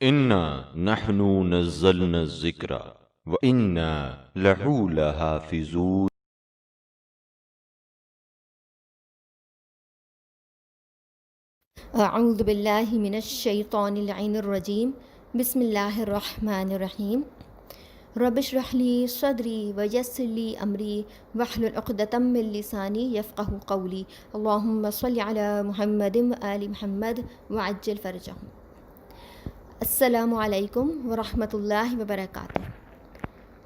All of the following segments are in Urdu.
انا نحن نزلنا الذکر وانا لہو لحافظون۔ اعوذ باللہ من الشیطان اللعین الرجیم، بسم اللہ الرحمن الرحیم۔ رب اشرح لی صدری ویسر لی امری واحلل عقدۃ من لسانی یفقہوا قولی، اللہم صل علی محمد وآل محمد وعجل فرجہم۔ السلام علیکم ورحمۃ اللہ وبرکاتہ۔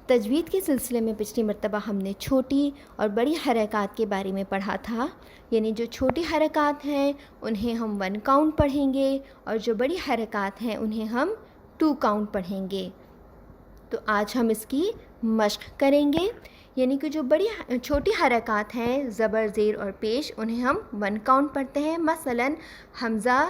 تجوید کے سلسلے میں پچھلی مرتبہ ہم نے چھوٹی اور بڑی حرکات کے بارے میں پڑھا تھا، یعنی جو چھوٹی حرکات ہیں انہیں ہم 1 کاؤنٹ پڑھیں گے اور جو بڑی حرکات ہیں انہیں ہم 2 کاؤنٹ پڑھیں گے۔ تو آج ہم اس کی مشق کریں گے، یعنی کہ جو چھوٹی حرکات ہیں زبر، زیر اور پیش، انہیں ہم 1 کاؤنٹ پڑھتے ہیں، مثلا حمزہ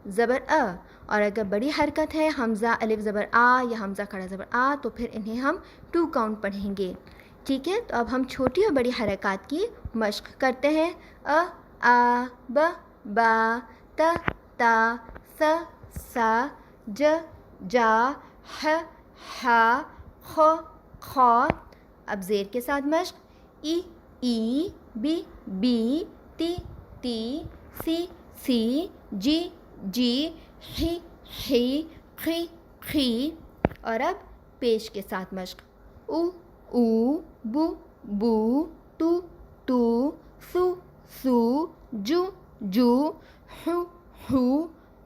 زبر ا، اور اگر بڑی حرکت ہے حمزہ الف زبر آ یا حمزہ کھڑا زبر آ تو پھر انہیں ہم 2 کاؤنٹ پڑھیں گے، ٹھیک ہے۔ تو اب ہم چھوٹی اور بڑی حرکات کی مشق کرتے ہیں۔ ا، آ، ب، با، ت، تا، ث، سا، ج، جا، ح، حا، خ، خ۔ اب زیر کے ساتھ مشق۔ ای، ای، بی، بی، تی، تی، سی، سی، جی، جی، حی، حی، خی، خی۔ اور اب پیش کے ساتھ مشق۔ او، او، بو، بو، تو، تو، سو، سو، جو، جو، حو، حو،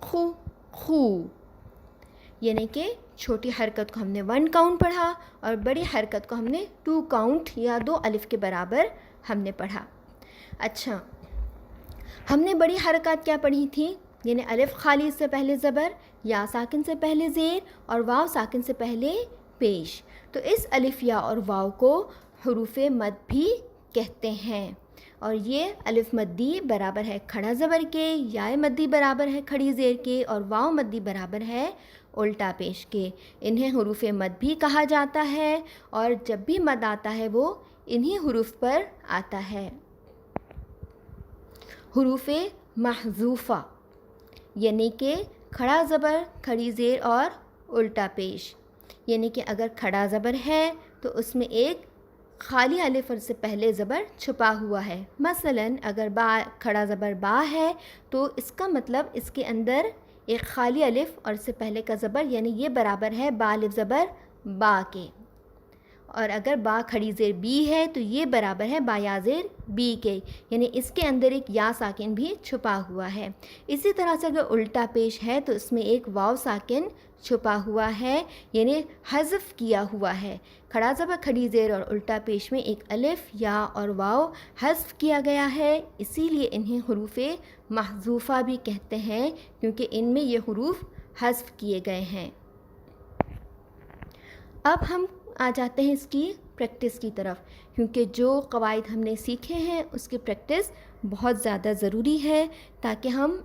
خو، خو۔ یعنی کہ چھوٹی حرکت کو ہم نے 1 کاؤنٹ پڑھا اور بڑی حرکت کو ہم نے 2 کاؤنٹ یا 2 الف کے برابر ہم نے پڑھا۔ اچھا، ہم نے بڑی حرکات کیا پڑھی تھی؟ یعنی الف خالی سے پہلے زبر، یا ساکن سے پہلے زیر اور واو ساکن سے پہلے پیش۔ تو اس الف یا اور واو کو حروف مد بھی کہتے ہیں، اور یہ الف مدی برابر ہے کھڑا زبر کے، یا مدی برابر ہے کھڑی زیر کے، اور واو مدی برابر ہے الٹا پیش کے۔ انہیں حروف مد بھی کہا جاتا ہے، اور جب بھی مد آتا ہے وہ انہی حروف پر آتا ہے۔ حروف محذوفہ، یعنی کہ کھڑا زبر، کھڑی زیر اور الٹا پیش۔ یعنی کہ اگر کھڑا زبر ہے تو اس میں ایک خالی الف سے پہلے زبر چھپا ہوا ہے، مثلا اگر با کھڑا زبر با ہے تو اس کا مطلب اس کے اندر ایک خالی الف اور اس سے پہلے کا زبر، یعنی یہ برابر ہے با الف زبر با کے۔ اور اگر با کھڑی زیر بی ہے تو یہ برابر ہے با یا زیر بی کے، یعنی اس کے اندر ایک یا ساکن بھی چھپا ہوا ہے۔ اسی طرح سے اگر الٹا پیش ہے تو اس میں ایک واو ساکن چھپا ہوا ہے، یعنی حذف کیا ہوا ہے۔ کھڑا زبر، کھڑی زیر اور الٹا پیش میں ایک الف، یا اور واو حذف کیا گیا ہے، اسی لیے انہیں حروف محذوفہ بھی کہتے ہیں، کیونکہ ان میں یہ حروف حذف کیے گئے ہیں۔ اب ہم آ جاتے ہیں اس کی پریکٹس کی طرف، کیونکہ جو قواعد ہم نے سیکھے ہیں اس کی پریکٹس بہت زیادہ ضروری ہے، تاکہ ہم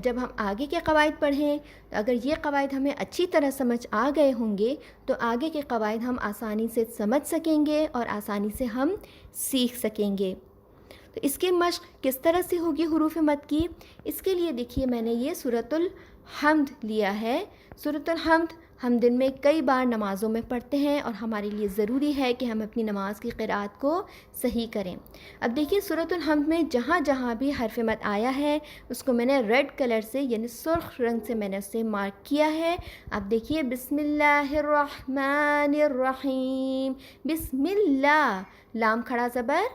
جب ہم آگے کے قواعد پڑھیں، اگر یہ قواعد ہمیں اچھی طرح سمجھ آ گئے ہوں گے تو آگے کے قواعد ہم آسانی سے سمجھ سکیں گے اور آسانی سے ہم سیکھ سکیں گے۔ تو اس کی مشق کس طرح سے ہوگی حروف مد کی؟ اس کے لیے دیکھیے میں نے یہ سورۃ الحمد لیا ہے۔ سورۃ الحمد ہم دن میں کئی بار نمازوں میں پڑھتے ہیں، اور ہمارے لیے ضروری ہے کہ ہم اپنی نماز کی قراءت کو صحیح کریں۔ اب دیکھیے سورۃ الحمد میں جہاں جہاں بھی حرف مد آیا ہے اس کو میں نے ریڈ کلر سے، یعنی سرخ رنگ سے میں نے اسے مارک کیا ہے۔ اب دیکھیے بسم اللہ الرحمن الرحیم، بسم اللہ، لام کھڑا زبر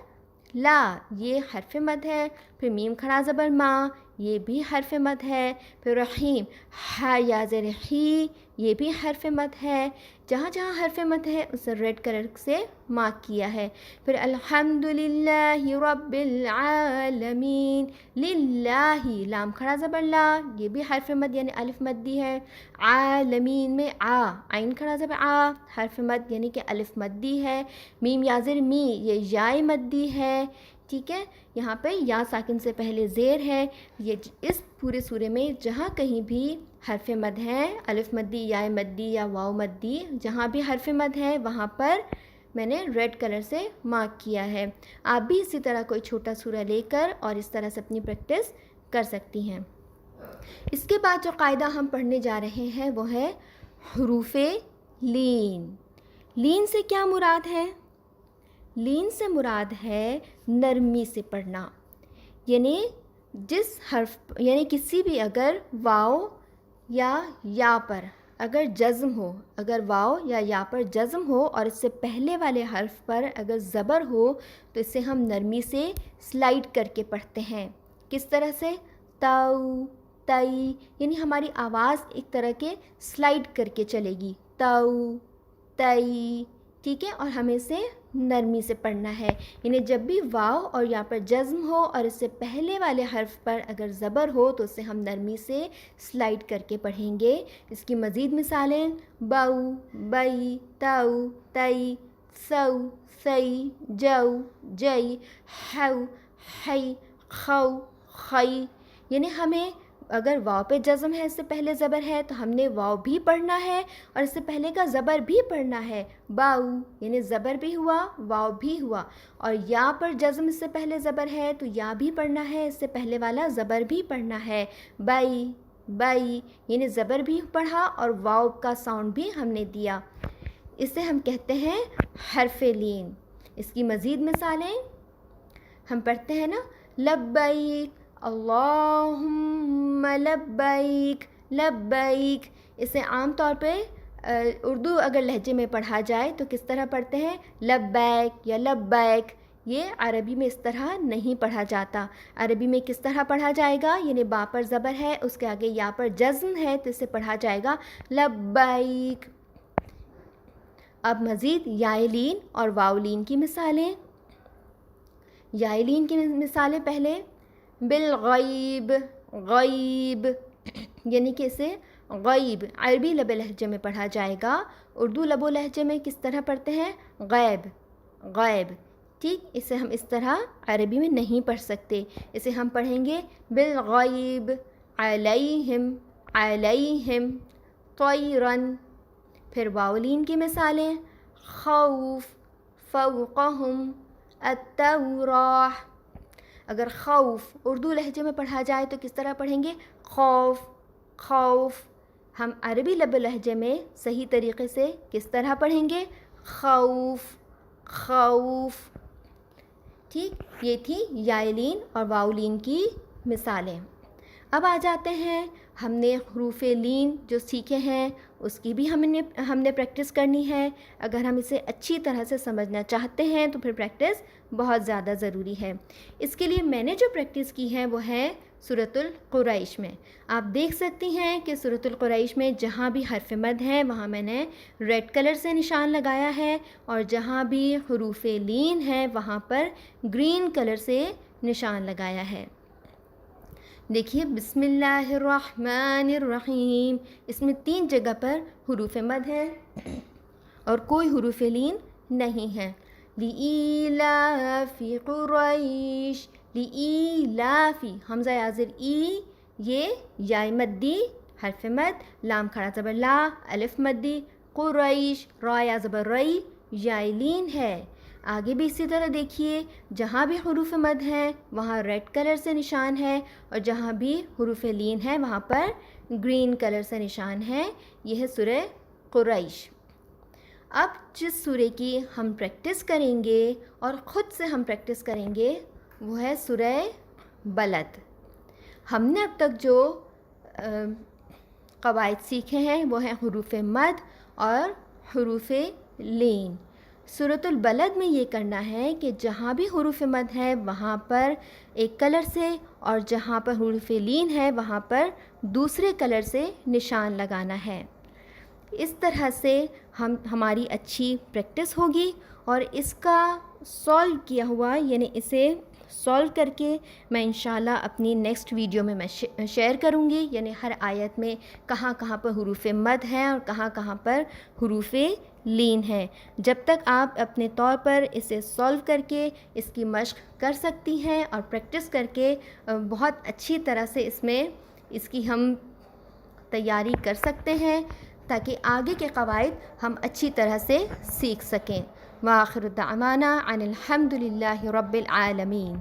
لا، یہ حرف مد ہے۔ پھر میم کھڑا زبر ما، یہ بھی حرف مد ہے۔ پھر رحیم، ہا یا زیر ہی، یہ بھی حرف مد ہے۔ جہاں جہاں حرف مد ہے اسے ریڈ کلر سے مارک کیا ہے۔ پھر الحمدللہ رب العالمین، للہ، لام کھڑا زبر لا، یہ بھی حرف مد یعنی الف مدی ہے۔ عالمین میں آ، عین کھڑا زبر آ، حرف مد یعنی کہ الف مدی ہے۔ میم یا زیر می، یہ یائے مدی ہے، ٹھیک ہے۔ یہاں پہ یا ساکن سے پہلے زیر ہے۔ یہ اس پورے سورے میں جہاں کہیں بھی حرف مد ہے، الف مدی، یا مدی یا واو مدی، جہاں بھی حرف مد ہے وہاں پر میں نے ریڈ کلر سے مارک کیا ہے۔ آپ بھی اسی طرح کوئی چھوٹا سورہ لے کر اور اس طرح سے اپنی پریکٹس کر سکتی ہیں۔ اس کے بعد جو قاعدہ ہم پڑھنے جا رہے ہیں وہ ہے حروف لین. لین سے کیا مراد ہے؟ لین سے مراد ہے نرمی سے پڑھنا. یعنی جس حرف یعنی کسی بھی اگر واو یا پر اگر جزم ہو، اگر واو یا پر جزم ہو اور اس سے پہلے والے حرف پر اگر زبر ہو تو اسے ہم نرمی سے سلائڈ کر کے پڑھتے ہیں. کس طرح سے؟ تو، تئی، یعنی ہماری آواز ایک طرح کے سلائڈ کر کے چلے گی. تو، تئی، ٹھیک ہے. اور ہمیں اسے نرمی سے پڑھنا ہے. یعنی جب بھی واو اور یا پر جزم ہو اور اس سے پہلے والے حرف پر اگر زبر ہو تو اسے ہم نرمی سے سلائڈ کر کے پڑھیں گے. اس کی مزید مثالیں بو، بئی، تو، تئی، سو، سئی، جو، جئی، ہو، ہئی، خو، خئی. یعنی ہمیں اگر واو پہ جزم ہے، اس سے پہلے زبر ہے تو ہم نے واو بھی پڑھنا ہے اور اس سے پہلے کا زبر بھی پڑھنا ہے. باؤ یعنی زبر بھی ہوا، واو بھی ہوا. اور یا پر جزم اس سے پہلے زبر ہے تو یا بھی پڑھنا ہے، اس سے پہلے والا زبر بھی پڑھنا ہے. بئی، بئی یعنی زبر بھی پڑھا اور واو کا ساؤنڈ بھی ہم نے دیا. اسے ہم کہتے ہیں حرف لین. اس کی مزید مثالیں ہم پڑھتے ہیں نا، لبیک اللہم لبیک، لبیک. اسے عام طور پہ اردو اگر لہجے میں پڑھا جائے تو کس طرح پڑھتے ہیں؟ لبیک یا لبیک. یہ عربی میں اس طرح نہیں پڑھا جاتا. عربی میں کس طرح پڑھا جائے گا؟ یعنی با پر زبر ہے، اس کے آگے یا پر جزم ہے تو اسے پڑھا جائے گا لبیک. اب مزید یائلین اور واولین کی مثالیں. یائلین کی مثالیں پہلے بالغیب، غیب یعنی کہ اسے غیب عربی لب لہجے میں پڑھا جائے گا. اردو لب و لہجے میں کس طرح پڑھتے ہیں؟ غیب، غیب. ٹھیک، اسے ہم اس طرح عربی میں نہیں پڑھ سکتے. اسے ہم پڑھیں گے بالغیب، علیہم، علیہم، طیرن. پھر واولین کی مثالیں خوف، فوقہم، التوراہ. اگر خوف اردو لہجے میں پڑھا جائے تو کس طرح پڑھیں گے؟ خوف، خوف. ہم عربی لب لہجے میں صحیح طریقے سے کس طرح پڑھیں گے؟ خوف، خوف. ٹھیک، یہ تھی یائلین اور واولین کی مثالیں. اب آ جاتے ہیں، ہم نے حروف لین جو سیکھے ہیں اس کی بھی ہم نے پریکٹس کرنی ہے. اگر ہم اسے اچھی طرح سے سمجھنا چاہتے ہیں تو پھر پریکٹس بہت زیادہ ضروری ہے. اس کے لیے میں نے جو پریکٹس کی ہے وہ ہے سورۃ القریش میں. آپ دیکھ سکتی ہیں کہ سورۃ القریش میں جہاں بھی حرف مد ہیں وہاں میں نے ریڈ کلر سے نشان لگایا ہے اور جہاں بھی حروف لین ہیں وہاں پر گرین کلر سے نشان لگایا ہے. دیکھیے بسم اللہ الرحمن الرحیم، اس میں 3 جگہ پر حروف مد ہے اور کوئی حروف لین نہیں ہے. لِإِيلَافِ قُرَيْشٍ، لِإِيلَافِ حمزہ آزر ای، یہ یا مدی حرف مد، لام کھڑا زبر لا، الف مدی، قریش را یا زبر رئی، یا لین ہے. آگے بھی اسی طرح دیکھیے، جہاں بھی حروف مد ہیں وہاں ریڈ کلر سے نشان ہے اور جہاں بھی حروف لین ہے وہاں پر گرین کلر سے نشان ہے. یہ ہے سورہ قریش. اب جس سورہ کی ہم پریکٹس کریں گے اور خود سے ہم پریکٹس کریں گے وہ ہے سورہ بلد. ہم نے اب تک جو قواعد سیکھے ہیں وہ ہیں حروف مد اور حروف لین. سورۃ البلد میں یہ کرنا ہے کہ جہاں بھی حروف مد ہے وہاں پر ایک کلر سے اور جہاں پر حروف لین ہے وہاں پر دوسرے کلر سے نشان لگانا ہے. اس طرح سے ہماری اچھی پریکٹس ہوگی اور اس کا سولو کیا ہوا یعنی اسے سولو کر کے میں انشاءاللہ اپنی نیکسٹ ویڈیو میں شیئر کروں گی. یعنی ہر آیت میں کہاں کہاں پر حروف مد ہیں اور کہاں کہاں پر حروف لین ہیں. جب تک آپ اپنے طور پر اسے سولو کر کے اس کی مشق کر سکتی ہیں اور پریکٹس کر کے بہت اچھی طرح سے اس کی ہم تیاری کر سکتے ہیں تاکہ آگے کے قواعد ہم اچھی طرح سے سیکھ سکیں. وآخر دعوانا ان الحمد للہ رب العالمین.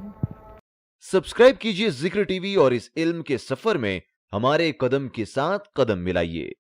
سبسکرائب کیجئے ذکر ٹی وی اور اس علم کے سفر میں ہمارے قدم کے ساتھ قدم ملائیے.